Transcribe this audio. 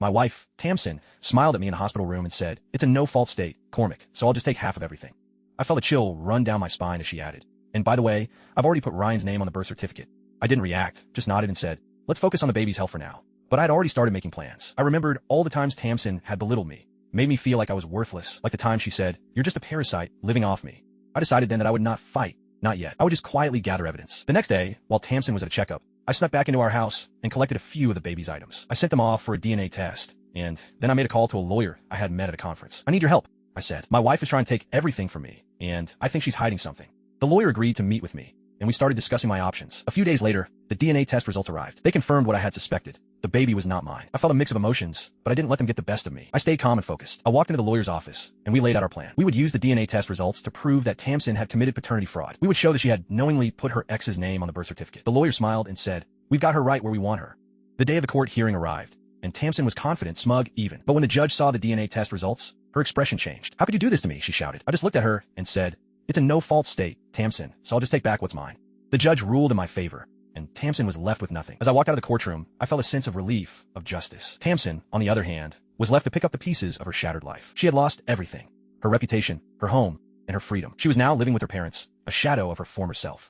My wife, Tamsin, smiled at me in the hospital room and said, "It's a no-fault state, Cormac, so I'll just take half of everything." I felt a chill run down my spine as she added, "And by the way, I've already put Ryan's name on the birth certificate." I didn't react, just nodded and said, "Let's focus on the baby's health for now." But I'd already started making plans. I remembered all the times Tamsin had belittled me, made me feel like I was worthless, like the time she said, "You're just a parasite living off me." I decided then that I would not fight, not yet. I would just quietly gather evidence. The next day, while Tamsin was at a checkup, I snuck back into our house and collected a few of the baby's items. I sent them off for a DNA test, and then I made a call to a lawyer I had met at a conference. "I need your help," I said. "My wife is trying to take everything from me, and I think she's hiding something." The lawyer agreed to meet with me, and we started discussing my options. A few days later, the DNA test results arrived. They confirmed what I had suspected. The baby was not mine. I felt a mix of emotions, but I didn't let them get the best of me. I stayed calm and focused. I walked into the lawyer's office, and we laid out our plan. We would use the DNA test results to prove that Tamsin had committed paternity fraud. We would show that she had knowingly put her ex's name on the birth certificate. The lawyer smiled and said, "We've got her right where we want her." The day of the court hearing arrived, and Tamsin was confident, smug, even. But when the judge saw the DNA test results, her expression changed. "How could you do this to me?" she shouted. I just looked at her and said, "It's a no-fault state, Tamsin, so I'll just take back what's mine." The judge ruled in my favor, and Tamsin was left with nothing. As I walked out of the courtroom, I felt a sense of relief, of justice. Tamsin, on the other hand, was left to pick up the pieces of her shattered life. She had lost everything: her reputation, her home, and her freedom. She was now living with her parents, a shadow of her former self.